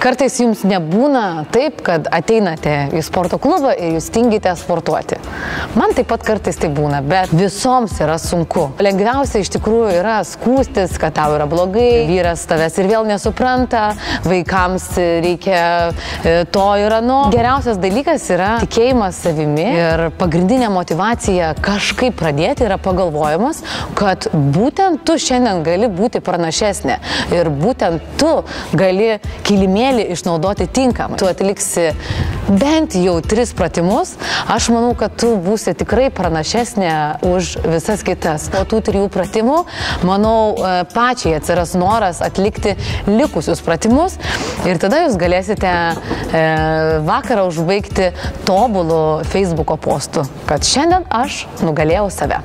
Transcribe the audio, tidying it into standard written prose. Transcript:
Kartais jums nebūna taip, kad ateinate į sporto klubą ir jūs tingite sportuoti. Man taip pat kartais tai būna, bet visoms yra sunku. Lengviausia iš tikrųjų yra skūstis, kad tau yra blogai, vyras tavęs ir vėl nesupranta, vaikams reikia to ir ano. Geriausias dalykas yra tikėjimas savimi ir pagrindinė motyvacija kažkaip pradėti yra pagalvojimas, kad būtent tu šiandien gali būti pranašesnė ir būtent tu gali kilimėlį išnaudoti tinkamai. Tu atliksi bent jau 3 pratimus, aš manau, kad tu būsi tikrai pranašesnė už visas kitas. Po tų 3 pratimų, manau, pačiai atsiras noras atlikti likusius pratimus ir tada jūs galėsite vakarą užbaigti tobulų Facebooko postų, kad šiandien aš nugalėjau save.